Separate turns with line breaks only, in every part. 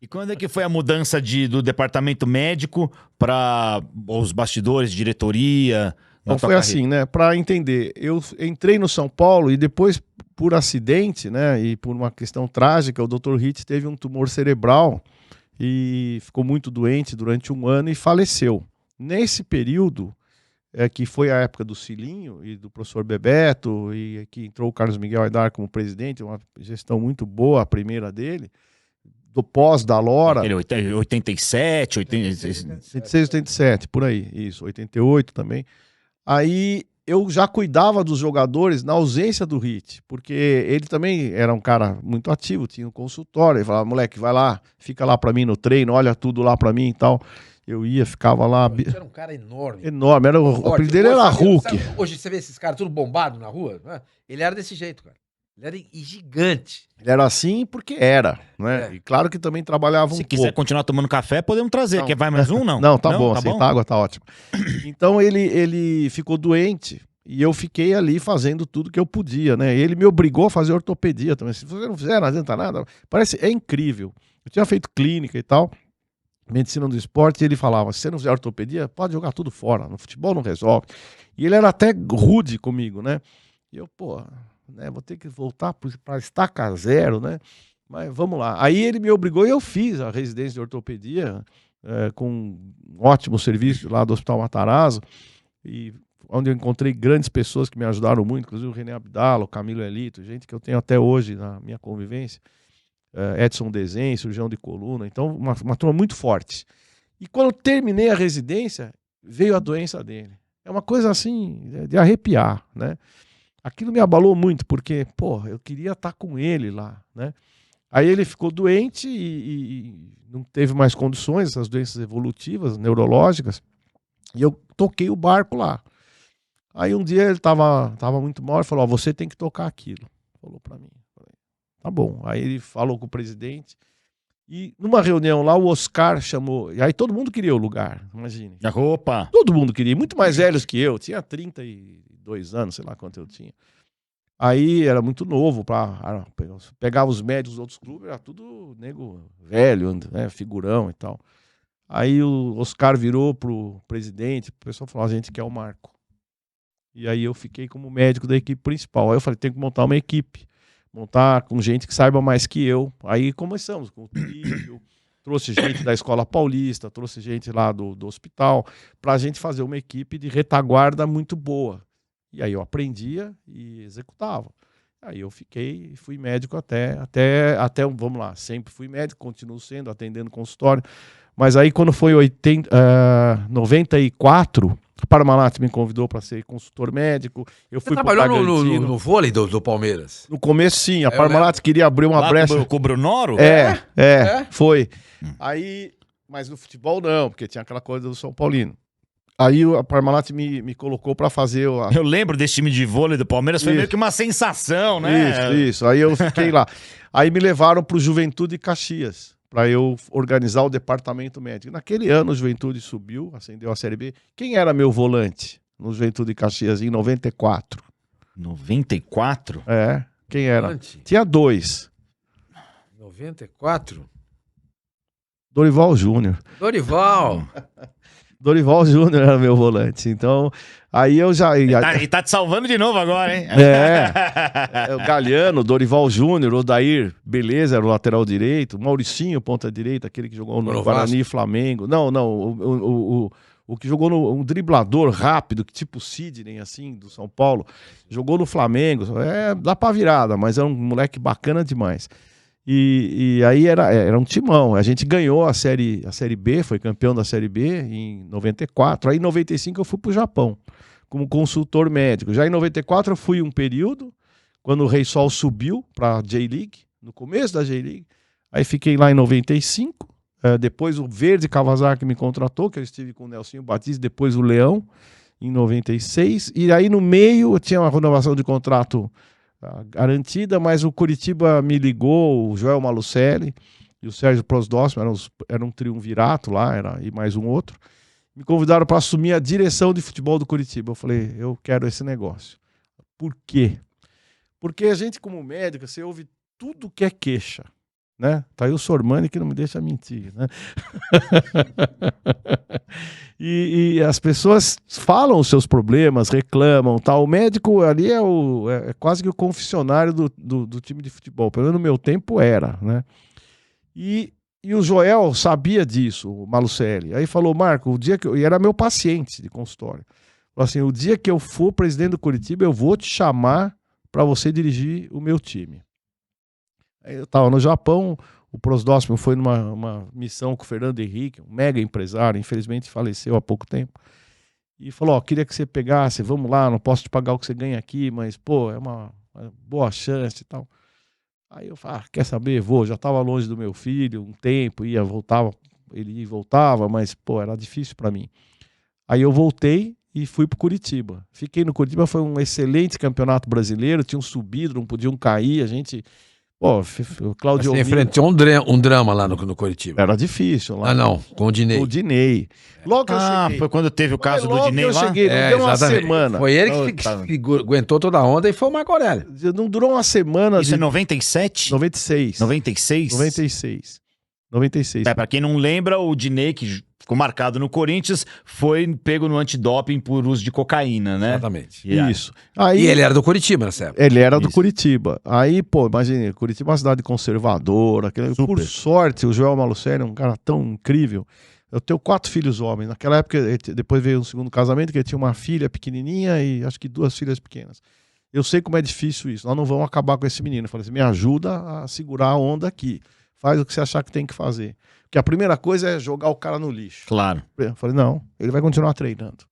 E quando é que foi a mudança do departamento médico para os bastidores, diretoria?
Então foi assim, né? Para entender, eu entrei no São Paulo e depois, por acidente, né? E por uma questão trágica, o Dr. Hitz teve um tumor cerebral e ficou muito doente durante 1 ano e faleceu. Nesse período, que foi a época do Cilinho e do professor Bebeto, e que entrou o Carlos Miguel Aidar como presidente, uma gestão muito boa, a primeira dele, do pós da Lora.
87,
86, 87, por aí, isso, 88 também. Aí eu já cuidava dos jogadores na ausência do Hit, porque ele também era um cara muito ativo, tinha um consultório, ele falava, moleque, vai lá, fica lá pra mim no treino, olha tudo lá pra mim e tal. Eu ia, ficava lá.
Ele era um cara enorme.
Enorme, o apelido dele era Hulk.
Hoje você vê esses caras tudo bombado na rua, né? Ele era desse jeito, cara. Ele era gigante.
Ele era assim porque era, né? E claro que também trabalhava um pouco.
Se quiser continuar tomando café, podemos trazer.
Não.
Quer vai mais um, não?
Não, tá bom,
tá
aceita água, tá ótimo. Então ele ficou doente e eu fiquei ali fazendo tudo que eu podia, né? Ele me obrigou a fazer ortopedia também. Se você não fizer, não adianta nada. É incrível. Eu tinha feito clínica e tal, medicina do esporte, e ele falava, se você não fizer ortopedia, pode jogar tudo fora, no futebol não resolve. E ele era até rude comigo, né? E eu, né, vou ter que voltar para estaca zero, né? Mas vamos lá. Aí ele me obrigou e eu fiz a residência de ortopedia com um ótimo serviço lá do Hospital Matarazzo, e onde eu encontrei grandes pessoas que me ajudaram muito, inclusive o René Abdala, o Camilo Elito, gente que eu tenho até hoje na minha convivência. Edson Dezen, cirurgião de coluna, então uma turma muito forte. E quando eu terminei a residência, veio a doença dele. É uma coisa assim, de arrepiar, né? Aquilo me abalou muito, porque, eu queria estar com ele lá, né? Aí ele ficou doente e não teve mais condições, essas doenças evolutivas, neurológicas, e eu toquei o barco lá. Aí um dia ele tava muito mal e falou, você tem que tocar aquilo. Falou pra mim. Tá bom. Aí ele falou com o presidente. E numa reunião lá, o Oscar chamou. E aí todo mundo queria o lugar, imagine.
Opa!
Todo mundo queria, muito mais velhos que eu. Tinha 32 anos, sei lá quanto eu tinha. Aí era muito novo. Pegava os médicos dos outros clubes, era tudo nego velho, né, figurão e tal. Aí o Oscar virou pro presidente, o pessoal falou, a gente quer o Marco. E aí eu fiquei como médico da equipe principal. Aí eu falei, tem que montar uma equipe. Montar com gente que saiba mais que eu. Aí começamos com o Trígio, trouxe gente da Escola Paulista, trouxe gente lá do hospital, pra gente fazer uma equipe de retaguarda muito boa. E aí eu aprendia e executava. Aí eu fui médico até, vamos lá, sempre fui médico, continuo sendo, atendendo consultório. Mas aí quando foi 94, a Parmalat me convidou para ser consultor médico. Eu fui.
Você trabalhou no vôlei do Palmeiras?
No começo, sim. A Parmalat queria abrir uma brecha.
Com o Brunoro?
Foi. Aí, mas no futebol não, porque tinha aquela coisa do São Paulino. Aí a Parmalat me colocou para fazer...
Eu lembro desse time de vôlei do Palmeiras, foi meio que uma sensação, né?
Isso. Aí eu fiquei lá. Aí me levaram pro Juventude Caxias, para eu organizar o departamento médico. Naquele ano, o Juventude subiu, ascendeu a Série B. Quem era meu volante no Juventude Caxias em 94?
94?
Quem era?
Volante?
Tinha 2.
94?
Dorival Júnior. Dorival Júnior era meu volante. Então, aí eu já...
E tá te salvando de novo agora, hein?
O Galhano, Dorival Júnior, Odair, beleza, era o lateral direito. Mauricinho, ponta direita, aquele que jogou no Guarani e Flamengo. Não, o que jogou um driblador rápido, tipo Sidney, assim, do São Paulo. Jogou no Flamengo. Dá pra virada, mas era um moleque bacana demais. E aí era um timão. A gente ganhou a série B, foi campeão da Série B em 94. Aí em 95 eu fui pro Japão como consultor médico. Já em 94 eu fui um período, quando o Rei Sol subiu pra J-League, no começo da J-League. Aí fiquei lá em 95. Depois o Verde Kawasaki me contratou, que eu estive com o Nelsinho Batista, depois o Leão, em 96. E aí no meio eu tinha uma renovação de contrato garantida, mas o Curitiba me ligou, o Joel Malucelli e o Sérgio Prosdóximo, era um triunvirato lá, e mais um outro, me convidaram para assumir a direção de futebol do Curitiba. Eu falei, eu quero esse negócio. Por quê? Porque a gente, como médico, você ouve tudo que é queixa. né? Tá aí o Sormani que não me deixa mentir, né? E as pessoas falam os seus problemas, reclamam, tal. O médico ali é quase que o confessionário do time de futebol. Pelo menos no meu tempo era, né? E o Joel sabia disso, o Malucelli. Aí falou, Marco, o dia que e era meu paciente de consultório. Falou assim, o dia que eu for presidente do Curitiba, eu vou te chamar para você dirigir o meu time. Aí eu estava no Japão, o Prosdóximo foi numa missão com o Fernando Henrique, um mega empresário, infelizmente faleceu há pouco tempo. E falou, queria que você pegasse, vamos lá, não posso te pagar o que você ganha aqui, mas, pô, é uma boa chance e tal. Aí eu falei, quer saber, vou, já estava longe do meu filho, um tempo, voltava, ele ia e voltava, mas, pô, era difícil para mim. Aí eu voltei e fui para Curitiba. Fiquei no Curitiba, foi um excelente campeonato brasileiro, tinham subido, não podiam cair, a gente... Pô, o Claudio
Você enfrentou um drama lá no Curitiba.
Era difícil lá.
Ah, não, com o Dinei.
O Dinei. Logo que eu cheguei.
Foi quando teve o caso do
logo
Dinei
que eu
lá?
cheguei, não deu uma
exatamente.
semana.
Foi ele que aguentou toda a onda e foi o Marco Aurélio.
Não durou uma semana.
Isso é 97?
96.
96?
96. 96.
Pra quem não lembra, o Dinei, que ficou marcado no Corinthians, foi pego no antidoping por uso de cocaína, né?
Exatamente.
Isso. Aí,
E ele era do Curitiba nessa época.
Ele era do
Isso.
Curitiba. Aí, pô, imagine, Curitiba é uma cidade conservadora. Por sorte, o Joel Malucelli é um cara tão incrível. Eu tenho 4 filhos homens. Naquela época, depois veio um segundo casamento, que ele tinha uma filha pequenininha e acho que 2 filhas pequenas. Eu sei como é difícil isso. Nós não vamos acabar com esse menino. Eu falei assim, me ajuda a segurar a onda aqui. Faz o que você achar que tem que fazer. Porque a primeira coisa é jogar o cara no lixo.
Claro.
Eu falei, não, ele vai continuar treinando.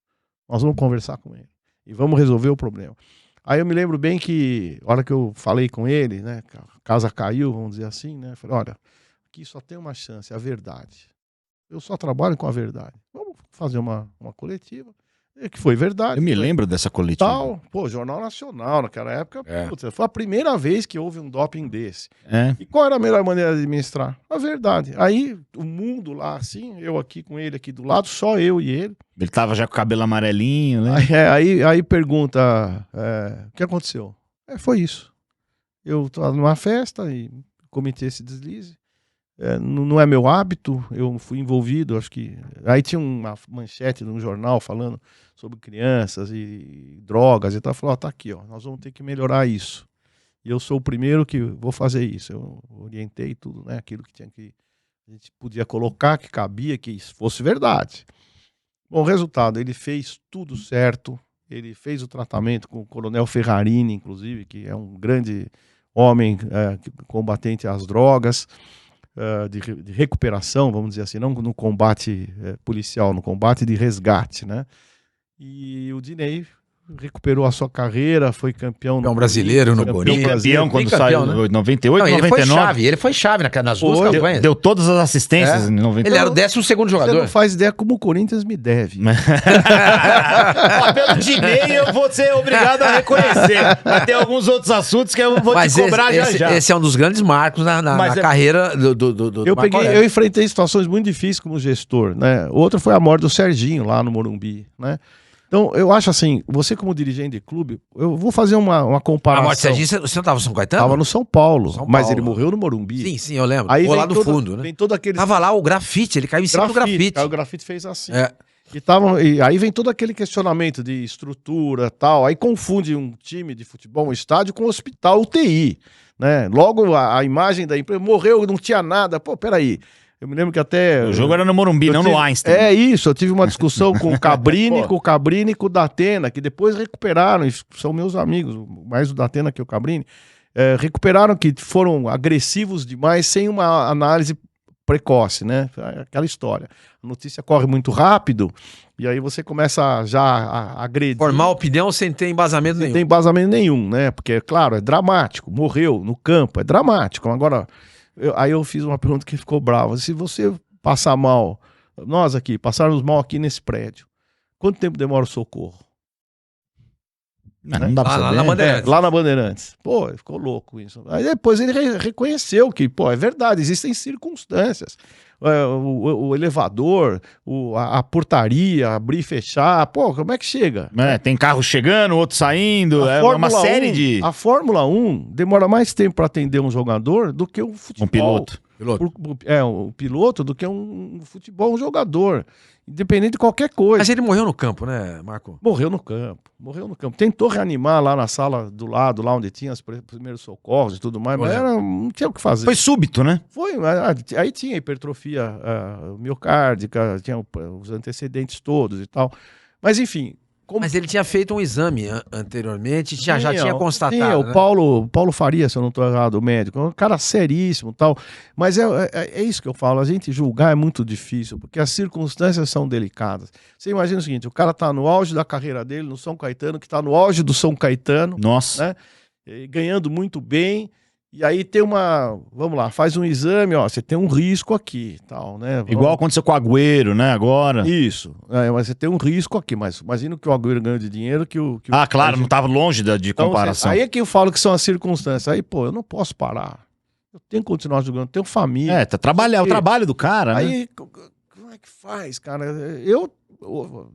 Nós vamos conversar com ele. E vamos resolver o problema. Aí eu me lembro bem que, a hora que eu falei com ele, né, a casa caiu, vamos dizer assim, né, eu falei, olha, aqui só tem uma chance, a verdade. Eu só trabalho com a verdade. Vamos fazer uma coletiva. E que foi verdade.
Eu me lembro dessa coletiva.
Tal, pô, Jornal Nacional, naquela época, putz, foi a primeira vez que houve um doping desse.
É.
E qual era a melhor maneira de administrar? A verdade. Aí, o mundo lá, assim, eu aqui com ele aqui do lado, só eu e ele.
Ele tava já com o cabelo amarelinho, né?
Aí pergunta, o que aconteceu? Foi isso. Eu estava numa festa e cometi esse deslize. Não é meu hábito, eu fui envolvido, acho que... Aí tinha uma manchete num jornal falando sobre crianças e drogas e tal. Falou, tá aqui, ó, nós vamos ter que melhorar isso. E eu sou o primeiro que vou fazer isso. Eu orientei tudo, né? Aquilo que a gente podia colocar, que cabia, que isso fosse verdade. Bom, resultado, ele fez tudo certo. Ele fez o tratamento com o Coronel Ferrarini, inclusive, que é um grande homem combatente às drogas. De recuperação, vamos dizer assim, não no combate policial, no combate de resgate, né? E o Dinei recuperou a sua carreira, foi campeão
brasileiro no Corinthians.
Campeão quando saiu em 98,
não,
99.
Ele foi chave nas duas campanhas.
Deu todas as assistências em 98.
Ele era o 12º jogador.
Você não faz ideia como o Corinthians me deve.
Pelo Dinei eu vou ser obrigado a reconhecer. Mas tem alguns outros assuntos que eu vou te cobrar já.
Esse é um dos grandes marcos na carreira do
Eu enfrentei situações muito difíceis como gestor, né? Outra foi a morte do Serginho lá no Morumbi, né? Então, eu acho assim, você como dirigente de clube, eu vou fazer uma comparação.
A morte do Serginho, você não estava no São Caetano?
Estava no São Paulo, mas ele morreu no Morumbi.
Sim, eu lembro.
Aí
lá do fundo, né?
Vem todo aquele...
Tava lá o grafite, ele caiu em cima do grafite.
Aí o grafite fez assim. E aí vem todo aquele questionamento de estrutura e tal, aí confunde um time de futebol, um estádio, com um hospital UTI, né? Logo a imagem da empresa, morreu, não tinha nada, pô, peraí. Eu me lembro que até...
O jogo era no Morumbi, não no Einstein.
É isso, eu tive uma discussão com o Cabrini, e com o Datena, que depois recuperaram, são meus amigos, mais o Datena que o Cabrini, recuperaram que foram agressivos demais sem uma análise precoce, né? Aquela história. A notícia corre muito rápido e aí você começa já a agredir.
Formar opinião sem ter embasamento nenhum.
Sem ter embasamento nenhum, né? Porque, claro, é dramático, morreu no campo, é dramático. Agora... Aí eu fiz uma pergunta que ficou brava. Se você passar mal, nós aqui, passarmos mal aqui nesse prédio, quanto tempo demora o socorro?
Não dá pra
Lá
saber.
na Bandeirantes.
Lá na Bandeirantes. Pô, ele ficou louco com isso. Aí depois ele reconheceu que, pô, é verdade, existem circunstâncias. O elevador, a portaria, abrir e fechar, pô, como é que chega?
Tem carro chegando, outro saindo,
A
é
Fórmula
uma série
1,
de...
A Fórmula 1 demora mais tempo para atender um jogador do que um futebol.
Um piloto.
O piloto do que um futebol, um jogador. Independente de qualquer coisa.
Mas ele morreu no campo, né, Marco?
Morreu no campo. Tentou reanimar lá na sala do lado, lá onde tinha os primeiros socorros e tudo mais, mas não tinha o que fazer.
Foi súbito, né?
Aí tinha hipertrofia miocárdica, tinha os antecedentes todos e tal. Mas enfim...
Mas ele tinha feito um exame anteriormente, já tinha constatado.
Sim, o
né?
Paulo Faria, se eu não estou errado, o médico, é um cara seríssimo e tal. Mas é isso que eu falo, a gente julgar é muito difícil, porque as circunstâncias são delicadas. Você imagina o seguinte, o cara tá no auge da carreira dele, no São Caetano, que tá no auge do São Caetano.
Nossa.
Né? Ganhando muito bem. E aí tem vamos lá, faz um exame, ó, você tem um risco aqui, tal, né?
Igual aconteceu com o Agüero, né, agora.
Isso, mas você tem um risco aqui, mas imagina que o Agüero ganhou de dinheiro que o...
Claro, não estava longe de
então,
comparação.
Aí é que eu falo que são as circunstâncias, aí, pô, eu não posso parar, eu tenho que continuar jogando, tenho família.
É o trabalho do cara, né?
Aí, como é que faz, cara?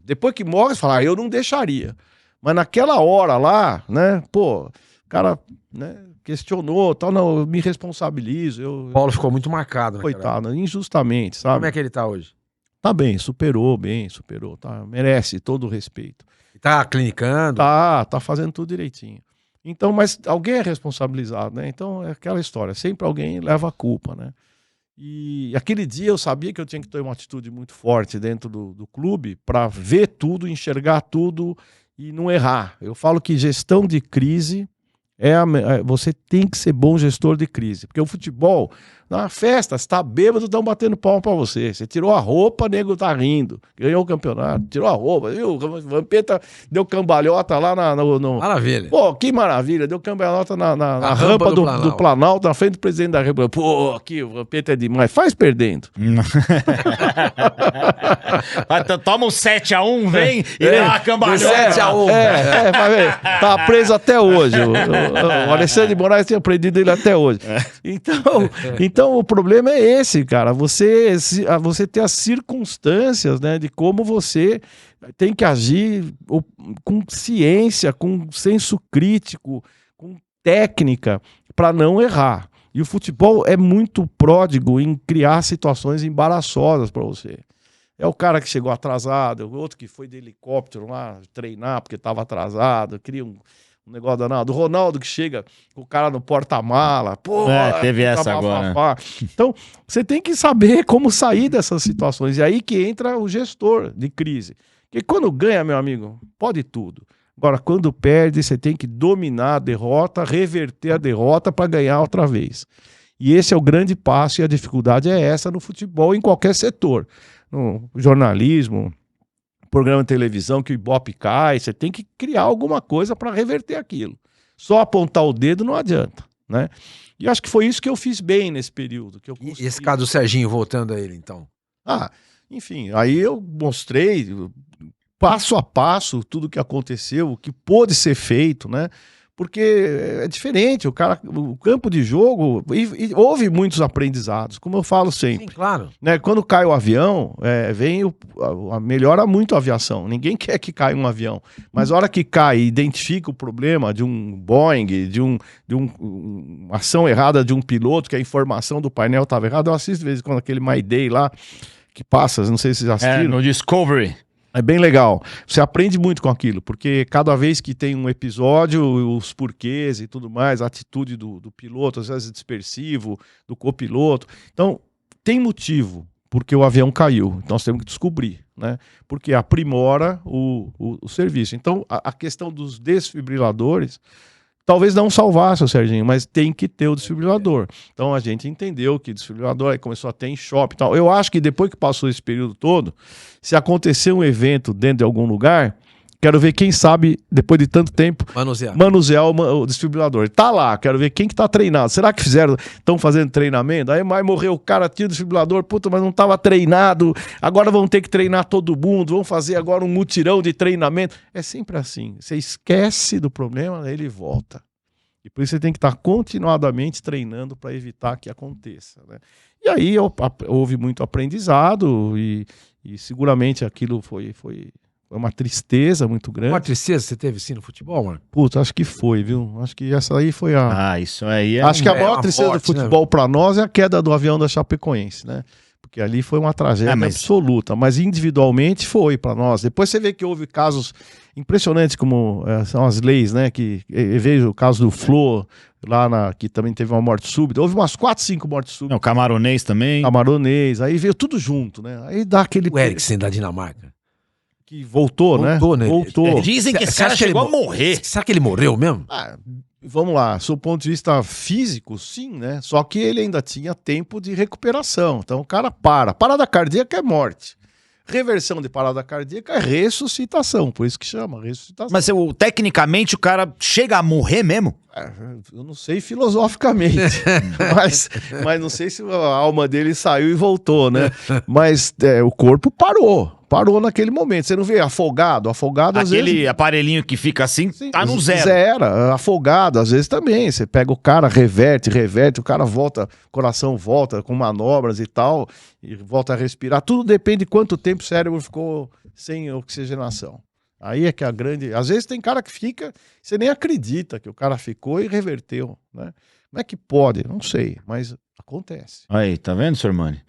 Depois que morre, você fala, eu não deixaria. Mas naquela hora lá, né, pô, o cara, né, questionou, tal, não, eu me responsabilizo.
O Paulo ficou muito marcado.
Coitado, injustamente, sabe?
Como é que ele tá hoje?
Tá bem, superou, tá, merece todo o respeito.
Tá clinicando?
Tá fazendo tudo direitinho. Então, mas alguém é responsabilizado, né? Então é aquela história, sempre alguém leva a culpa, né? E aquele dia eu sabia que eu tinha que ter uma atitude muito forte dentro do clube para ver tudo, enxergar tudo e não errar. Eu falo que gestão de crise você tem que ser bom gestor de crise, porque o futebol, na festa, você tá bêbado, estão batendo palma pra você. Você tirou a roupa, nego tá rindo. Ganhou o campeonato, tirou a roupa, viu? O Vampeta deu cambalhota lá
Maravilha.
Pô, que maravilha, deu cambalhota na rampa do Planalto, na frente do presidente da República. Pô, aqui o Vampeta é demais. Faz perdendo.
Toma um 7-1, vem e dá uma cambalhota.
7-1.
Vai ver. Tá preso até hoje. O Alexandre de Moraes tem aprendido ele até hoje. Então o problema é esse, cara. Você ter as circunstâncias, né, de como você tem que agir com ciência, com senso crítico, com técnica, para não errar. E o futebol é muito pródigo em criar situações embaraçosas para você. É o cara que chegou atrasado, o outro que foi de helicóptero lá treinar porque estava atrasado, cria um negócio danado. O Ronaldo que chega com o cara no porta-mala. Pô,
teve essa agora.
Então, você tem que saber como sair dessas situações. E aí que entra o gestor de crise. Porque quando ganha, meu amigo, pode tudo. Agora, quando perde, você tem que dominar a derrota, reverter a derrota para ganhar outra vez. E esse é o grande passo e a dificuldade é essa no futebol, em qualquer setor. No jornalismo, programa de televisão que o Ibope cai, você tem que criar alguma coisa para reverter aquilo. Só apontar o dedo não adianta, né? E acho que foi isso que eu fiz bem nesse período. Que eu
consegui... E esse caso do Serginho, voltando a ele, então?
Enfim, aí eu mostrei passo a passo tudo o que aconteceu, o que pôde ser feito, né? Porque é diferente, o campo de jogo, e houve muitos aprendizados, como eu falo sempre.
Sim, claro.
Né, quando cai o avião, melhora muito a aviação. Ninguém quer que caia um avião. Mas a hora que cai e identifica o problema de um Boeing, de uma ação errada de um piloto, que a informação do painel estava errada, eu assisto de vez em quando aquele My Day lá, que passa, não sei se vocês já assistiram.
No Discovery.
É bem legal. Você aprende muito com aquilo, porque cada vez que tem um episódio, os porquês e tudo mais, a atitude do piloto, às vezes dispersivo, do copiloto. Então, tem motivo porque o avião caiu. Então, nós temos que descobrir, né? Porque aprimora o serviço. Então, a questão dos desfibriladores talvez não salvasse o Serginho, mas tem que ter o desfibrilador. Então a gente entendeu que desfibrilador aí começou a ter em shopping e tal. Eu acho que depois que passou esse período todo, se acontecer um evento dentro de algum lugar, Quero ver quem sabe, depois de tanto tempo,
manusear
o desfibrilador. Tá lá, quero ver quem que tá treinado. Será que estão fazendo treinamento? Aí vai morrer o cara, tira o desfibrilador, puta, mas não tava treinado. Agora vão ter que treinar todo mundo, vão fazer agora um mutirão de treinamento. É sempre assim. Você esquece do problema, aí ele volta. E por isso você tem que estar continuadamente treinando para evitar que aconteça, né? E aí houve muito aprendizado e seguramente aquilo foi uma tristeza muito grande.
Uma tristeza você teve sim no futebol, mano?
Puta, acho que foi, viu? Acho que essa aí foi a...
Ah, isso aí é...
Acho que a maior
uma
tristeza
morte,
do futebol pra nós é a queda do avião da Chapecoense, né? Porque ali foi uma tragédia absoluta, mas individualmente foi pra nós. Depois você vê que houve casos impressionantes, como são as leis, né? Que vejo o caso do Flo, que também teve uma morte súbita. Houve umas 4, 5 mortes súbitas.
O camaronês também.
Camaronês, aí veio tudo junto, né? Aí dá aquele...
O Eriksen da Dinamarca.
Que voltou, né? Voltou.
Dizem que esse cara chegou a morrer.
Será que ele morreu mesmo?
Vamos lá, sob o ponto de vista físico, sim, né? Só que ele ainda tinha tempo de recuperação. Então o cara para. Parada cardíaca é morte. Reversão de parada cardíaca é ressuscitação. Por isso que chama ressuscitação.
Mas tecnicamente o cara chega a morrer mesmo?
Eu não sei filosoficamente, mas não sei se a alma dele saiu e voltou, né? Mas o corpo parou naquele momento. Você não vê afogado às vezes...
Aquele aparelhinho que fica assim, tá no zero.
Zero, afogado, às vezes também. Você pega o cara, reverte, o cara volta, o coração volta com manobras e tal, e volta a respirar. Tudo depende de quanto tempo o cérebro ficou sem oxigenação. Aí é que a grande... Às vezes tem cara que fica, você nem acredita que o cara ficou e reverteu, né? Como é que pode? Não sei, mas acontece.
Aí, tá vendo, Sormani?